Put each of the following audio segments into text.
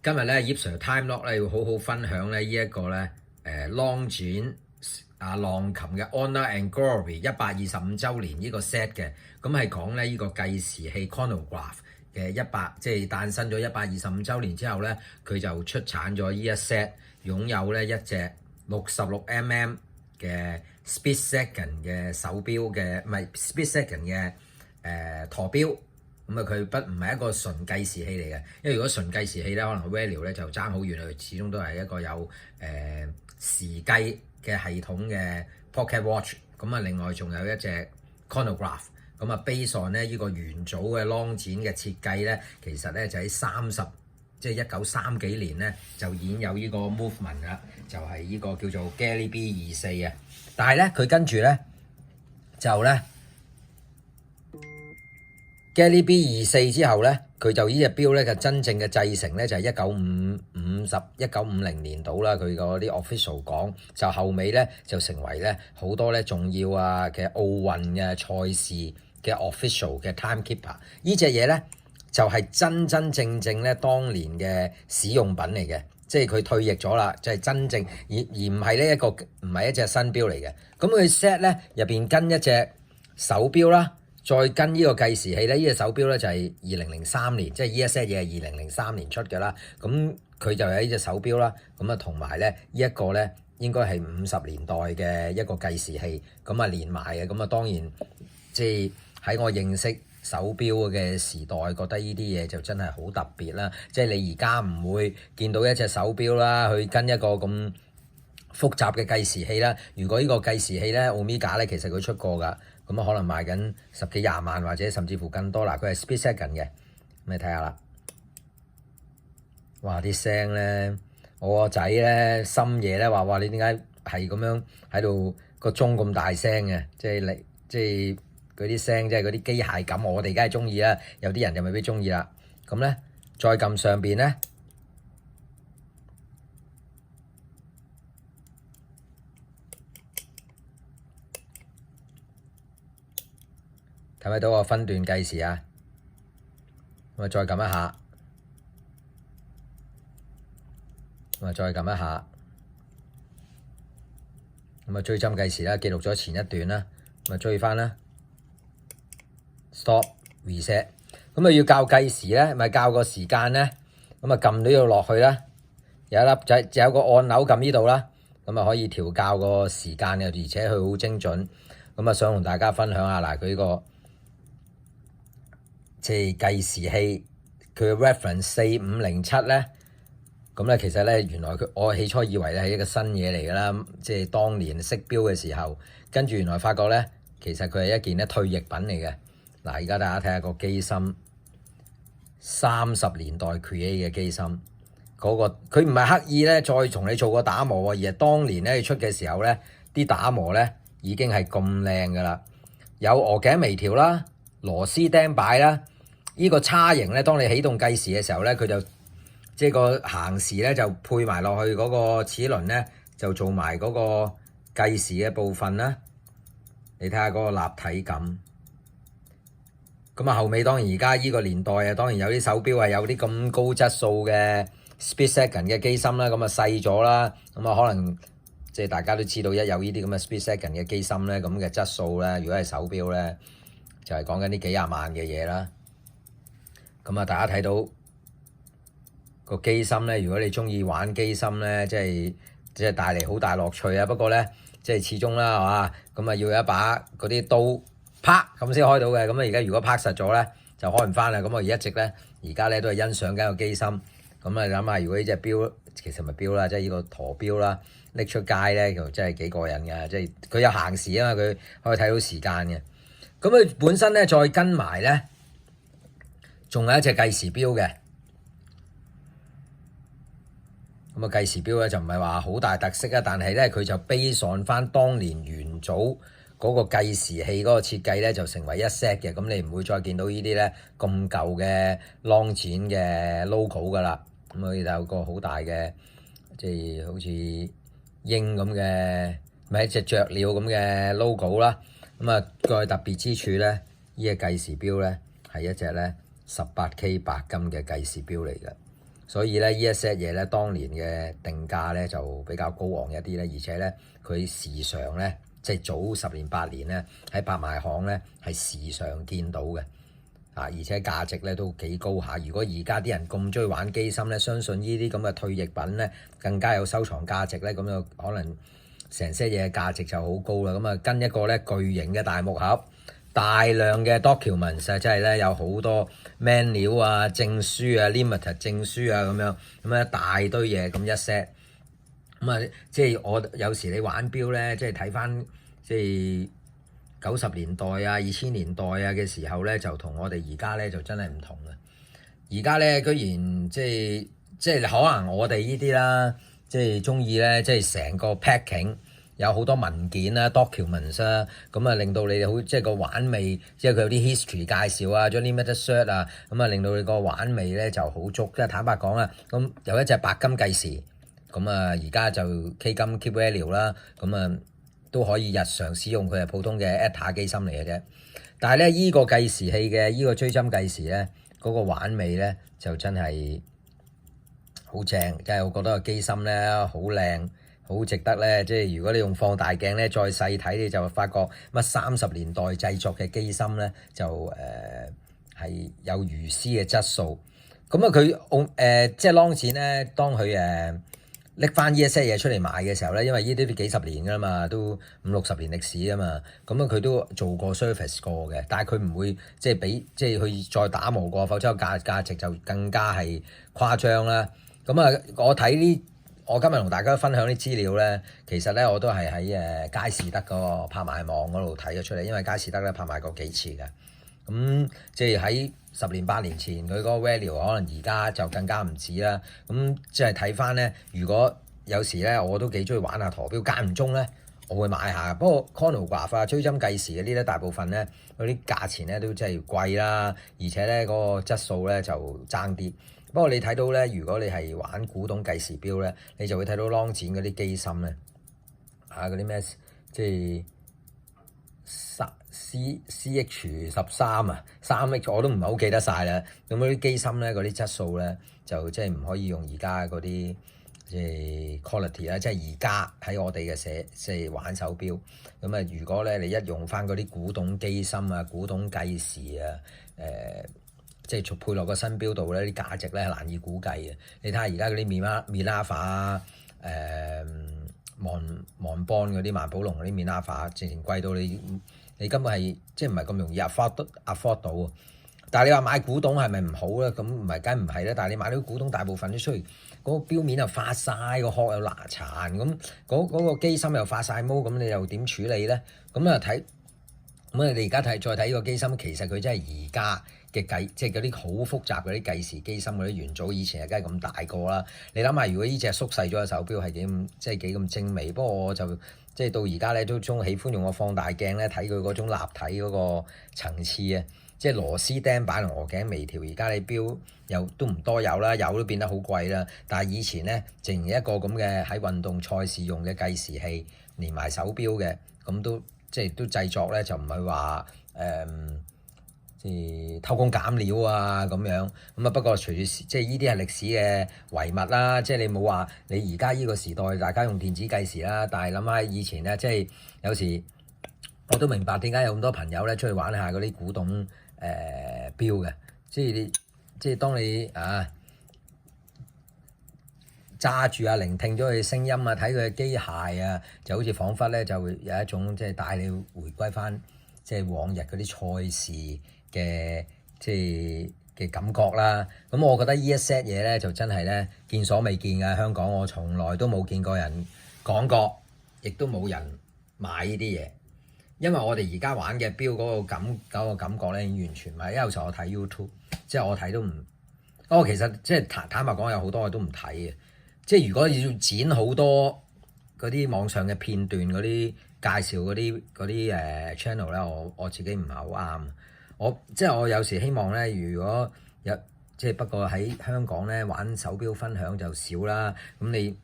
今日咧，葉 Sir Time Lock 咧要好好分享咧呢一個咧Longines 浪琴嘅 Honor and Glory 125週年呢個 set 嘅，咁係講咧呢個計時器 Chronograph 嘅即係誕生咗125週年之後咧，佢就出產咗呢一 set，擁有咧一隻66mm 嘅 Split Second 嘅手錶嘅，唔係 Split Second 嘅陀錶。咁啊，佢唔係一個純計時器嚟嘅，因為如果純計時器咧，可能 value 咧就爭好遠，佢始終都係一個有時計嘅系統嘅 Pocket Watch。咁啊，另外仲有一隻 Chronograph。咁啊，base on 咧呢個元祖嘅 Longines 嘅設計咧，其實咧就喺1930幾年咧就已經有呢個 movement 啦，就係呢個叫做 Gelliby 24啊。但係咧佢跟住咧就咧。Gelliby 24之後咧，佢就呢隻錶咧嘅真正嘅製成咧就係1950年度啦。佢嗰啲 official 講就後尾咧就成為咧好多咧重要嘅奧運嘅賽事嘅 official 嘅 timekeeper。呢隻嘢咧就係真正咧當年嘅使用品嚟嘅，即係佢退役咗啦，就係真正而唔係呢唔係一隻新錶嚟嘅。咁佢 set 咧入邊跟一隻手錶啦。再跟呢個計時器咧，呢隻手錶咧就係2003年，即係呢一 set 嘢係2003年出嘅啦。咁佢就有呢隻手錶啦。咁啊同埋咧呢一個咧應該係50年代嘅一個計時器，咁啊連埋嘅。咁啊當然即係喺我認識手錶嘅時代，覺得呢啲嘢就真係好特別啦。即係你而家唔會見到一隻手錶啦，去跟一個咁複雜嘅計時器啦。如果呢個計時器咧 Omega 咧，其實佢出過㗎。咁啊，可能賣緊10幾20萬或者甚至乎更多啦。佢係 Split Second 嘅，咁你睇下啦。哇！啲聲咧，我個仔咧深夜咧話：哇！你點解係咁樣喺度個鐘咁大聲嘅？即係嗰啲聲，即係嗰啲機械感，我哋梗係中意啦。有啲人就未必中意啦。咁咧，再撳上邊咧。睇唔睇到個分段計時啊？咁啊，再撳一下，咁啊，再撳一下，咁啊，追針計時啦，記錄咗前一段啦，咁啊，追翻啦 ，stop reset，咁啊，要校計時咧，咪校個時間咧，咁啊，撳到要落去啦，有一粒仔，就有個按鈕撳呢度啦，咁啊，可以調校個時間嘅，而且佢好精準，咁啊，想同大家分享下嗱，佢呢個。即係計時器，佢嘅 reference 4507咧，咁咧其實咧原來我起初以為咧係一個新嘢嚟㗎啦，即係當年識錶嘅時候，跟住原來發覺咧，其實佢係一件咧退役品嚟嘅。嗱，而家大家睇下個機芯，30年代 create 嘅機芯，嗰個佢唔係刻意咧再同你做個打磨喎，而係當年咧出嘅時候咧，啲打磨咧已經係咁靚㗎啦，有鵝頸微調啦，螺絲釘擺啦。呢個叉型咧，當你起動計時嘅時候咧，佢就即係個行時咧就配埋落去嗰個齒輪咧，就做埋嗰個計時嘅部分啦。你睇下嗰個立體感。咁啊，後尾當然而家呢個年代啊，當然有啲手錶係有啲咁高質素嘅 Split Second 嘅機芯啦，咁啊細咗啦，咁啊可能即係大家都知道，一有呢啲咁嘅 Split Second 嘅機芯咧，咁嘅質素咧，如果係手錶咧，就係講緊啲幾廿萬嘅嘢啦。咁啊，大家睇到個機芯咧，如果你中意玩機芯咧，即係帶嚟好大樂趣啊！不過咧，即係始終啦，係嘛？咁啊，要有一把嗰啲刀啪咁先開到嘅。咁啊，而家如果拍實咗咧，就開唔翻啦。咁我一直咧，而家咧都係欣賞緊個機芯。咁啊，諗下如果呢隻錶其實咪錶啦，即係呢個陀錶啦，拎出街咧，就真係幾過癮嘅。即係佢有限時啊嘛，佢可以睇到時間嘅。咁佢本身咧再跟埋咧。仲有一隻計時錶嘅，咁啊計時錶咧就唔係話好大特色啊，但係咧佢就 base on 翻當年元祖嗰個計時器嗰個設計咧，就成為一 set 嘅，咁你唔會再見到呢啲咧咁舊嘅 Longines 嘅 logo 噶啦，咁佢就有個好大嘅，即係好似鷹咁嘅，咪一隻雀鳥咁嘅 logo 啦，咁啊個特別之處咧，呢隻計時錶咧係一隻咧。18K 白金嘅計時錶嚟嘅，所以咧呢一 set 嘢咧，當年嘅定價咧就比較高昂一啲咧，而且咧佢時常咧即係早10年8年咧喺拍賣行咧係時常見到嘅。而且價值咧都幾高下。如果而家啲人咁中意玩機芯咧，相信呢啲咁嘅退役品咧更加有收藏價值咧，咁就可能成些嘢嘅價值就好高啦。咁啊跟一個咧巨型嘅大木盒，大量嘅 documents 即係咧有好多 manual 啊、證書啊、limited 證書啊咁一大堆嘢咁一 set。咁啊即係我有時你玩錶咧，即係睇翻即係90年代啊、2000年代啊嘅時候咧，就同我哋而家咧就真係唔同嘅。而家咧居然即係可能我哋呢啲啦，即係中意咧，即係成個 packing 有好多文件啦、documents 啦，咁啊令到你哋好即係個玩味，即係佢有啲 history 介紹啊，將啲 limited cert 啊，咁啊令到你個玩味咧就好足。即係坦白講啦，咁有一隻白金計時，咁啊而家就 K 金 keep value 啦，咁啊都可以日常使用，佢係普通嘅 ETA 機芯嚟嘅啫。但係咧依個計時器嘅依個追針計時咧，嗰個玩味咧就真係好正，即係我覺得個機芯咧好靚，好值得咧。即係如果你用放大鏡咧再細睇，你就發覺乜30年代製作嘅機芯咧就係有如斯嘅質素。咁啊佢即係 long 錢咧，當佢拎翻呢一些嘢出嚟賣嘅時候咧，因為呢啲都幾十年噶嘛，都50-60年歷史啊嘛，咁佢都做過 service 過嘅，但係佢唔會即係俾即係佢再打磨過，否則價值就更加係誇張啦。咁啊，我今日同大家分享啲資料咧，其實咧我都係喺佳士得嗰個拍賣網嗰度睇咗出嚟，因為佳士得咧拍賣過幾次嘅。咁即係喺10年8年前佢嗰個 value 可能而家就更加唔止啦。咁即係睇翻咧，如果有時咧我都幾中意玩下陀錶，間唔中咧我會買下。不過 chronograph 啊、追針計時嗰啲咧，大部分咧嗰啲價錢咧都真係貴啦，而且咧嗰個質素咧就爭啲。不過你睇到咧，如果你係玩古董計時錶咧，你就會睇到 long 展嗰啲機芯咧，嗰啲咩即係CH13啊，3H 我都唔係好記得晒啦。咁嗰啲機芯咧，嗰啲質素咧，就即係唔可以用而家嗰啲即係 quality 啦。即係而家喺我哋嘅即係玩手錶。咁啊，如果咧你一用翻嗰啲古董機芯啊、古董計時啊，即係配落個新錶度咧，啲價值咧係難以估計嘅。你睇下而家嗰啲 Minerva 啊、望邦嗰啲萬寶龍嗰啲 Minerva，直情貴到你根本係即係唔係咁容易 afford 到。但係你話買古董係咪唔好咧？咁唔係梗唔係咧。但係你買到古董大部分都出嚟，嗰個錶面又發晒，個殼又乸殘，咁嗰個機芯又發晒毛，咁你又點處理咧？咁啊睇。咁你而家再睇呢個機芯，其實佢真係而家嘅計，即係嗰啲好複雜嗰啲計時機芯嗰啲元祖，以前係梗係咁大個啦。你諗下，如果呢隻縮細咗嘅手錶係幾咁精美。不過我就即係到而家咧都中喜歡用個放大鏡咧睇佢嗰種立體嗰個層次啊，即係螺絲釘擺同鵝頸微調。而家你錶又都唔多有啦，有都變得好貴啦。但係以前咧，淨係一個咁嘅喺運動賽事用嘅計時器，連埋手錶嘅，咁都。即係都製作咧，就唔係話即係偷工減料啊咁樣。咁啊，不過隨住即係呢啲係歷史嘅遺物啦。即係你冇話你而家呢個時代大家用電子計時啦，但係諗下以前咧，即係有時我都明白點解有咁多朋友咧出去玩下嗰啲古董錶嘅。即係當你揸住聆聽咗佢聲音啊，睇佢嘅機械啊，就好似彷彿咧就會有一種即係帶你回歸翻即係往日嗰啲賽事嘅即係嘅感覺啦。咁我覺得呢一 set 嘢咧就真係咧見所未見嘅，香港我從來都冇見過人講過，亦都冇人買呢啲嘢。因為我哋而家玩嘅錶嗰個感覺咧，已經完全唔係。因為有時候我睇 YouTube，即係我睇都唔，我其實即係坦白講，有好多我都唔睇嘅。即係如果要剪好多嗰啲網上嘅片段嗰啲介紹嗰啲channel 咧，我自己唔係好啱。即係我有時希望咧，如果有即係不過喺香港咧玩手錶分享就少啦。咁你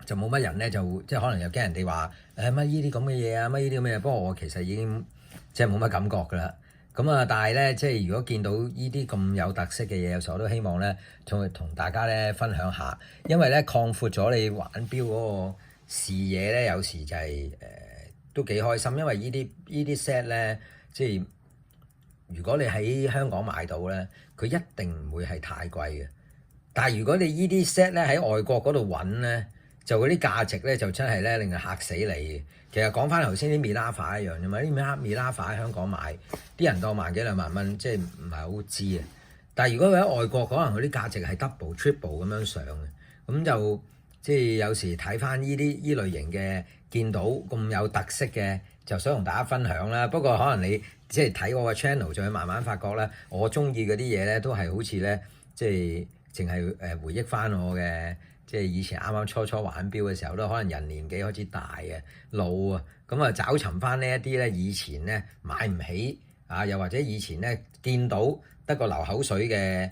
就冇乜人咧，就即係可能又驚人哋話乜呢啲咁嘅嘢啊，乜呢啲咁嘅嘢。不過我其實已經即係冇乜感覺㗎啦。咁啊，但係咧，即係如果見到呢啲咁有特色嘅嘢，有時候我都希望咧，同大家咧分享下，因為咧擴闊咗你玩錶嗰個視野咧，有時就係都幾開心，因為呢啲 set 咧，即係如果你喺香港買到咧，佢一定唔會係太貴嘅。但係如果你呢啲 set 咧喺外國嗰度揾咧，就嗰啲價值咧就真係咧令人嚇死你。其實講翻頭先啲 Milafa 一樣啫嘛，啲 Milafa 喺香港買，啲人當萬幾兩萬蚊，即係唔係好知啊。但係如果佢喺外國，可能佢啲價值係 double、triple 咁樣上嘅，咁就即係有時睇翻呢類型嘅，見到咁有特色嘅，就想同大家分享啦。不過可能你即係睇我個 channel，就會慢慢發覺咧，我中意嗰啲嘢咧，都係好似咧，即係淨係回憶翻我嘅。即係以前啱啱初玩錶嘅時候都可能人年紀開始大嘅老啊，咁啊找尋翻呢一啲咧以前咧買唔起啊，又或者以前咧見到得個流口水嘅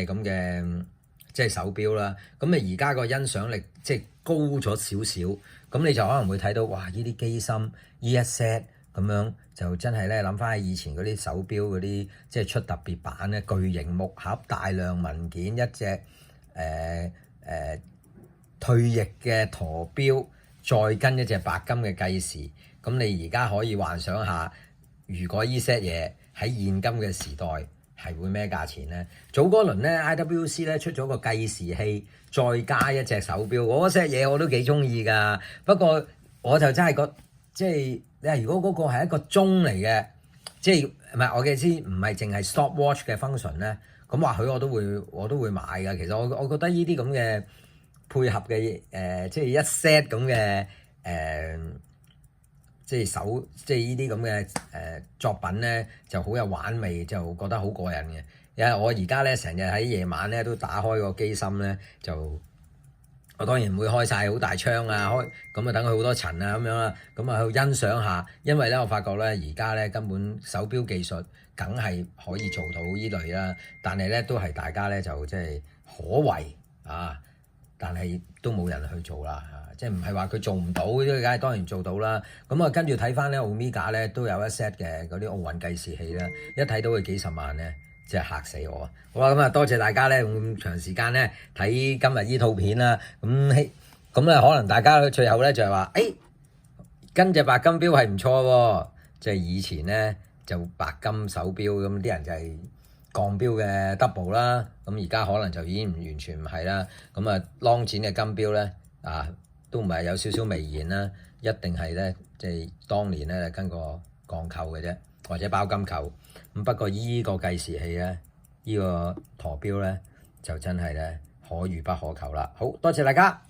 咁嘅即係手錶啦。咁啊而家個欣賞力即係高咗少少，咁你就可能會睇到哇！呢啲機芯呢一 set 咁樣就真係咧諗翻起以前嗰啲手錶嗰啲即係出特別版咧，巨型木盒、大量文件、一隻退役嘅陀錶，再跟一隻白金嘅計時，咁你而家可以幻想下，如果依 set 嘢喺現今嘅時代係會咩價錢呢？早嗰輪咧 IWC 咧出咗個計時器，再加一隻手錶，嗰 set 嘢我都幾中意㗎。不過我就真係覺即係你話如果嗰個係一個鐘嚟嘅，即係唔係我嘅意思唔係淨係 stopwatch 嘅 function 咧，咁或許我都會買㗎。其實我覺得呢啲咁嘅配合嘅即係一 set 咁嘅即係呢啲咁嘅作品咧，就好有玩味，就覺得好過癮嘅。因為我而家咧成日喺夜晚咧都打開個機芯咧，就我當然唔會開晒好大窗啊，咁啊等佢好多塵啊咁樣啦，咁啊去欣賞下。因為咧我發覺咧而家咧根本手錶技術梗係可以做到呢類啦，但係咧都係大家咧就即係可為啊。但係都冇人去做啦，即係唔係話佢做唔到，梗係當然做到啦。咁啊，跟住睇翻咧，Omega 咧都有一 set 嘅嗰啲奧運計時器啦，一睇到佢幾十萬咧，即係嚇死我啊！好啦，咁啊多謝大家咧用咁長時間咧睇今日呢套片啦。咁咧可能大家最後咧就係話，跟隻白金錶係唔錯喎，即係以前咧就白金手錶咁啲人就係鋼錶嘅 double 啦，咁而家可能就已經完全唔係啦。咁啊，long 展嘅金錶咧都唔係有少少微言啦，一定係咧即係當年咧跟個鋼扣嘅啫，或者包金扣。咁不過依個計時器咧，依個陀錶咧就真係咧可遇不可求啦。好多謝大家。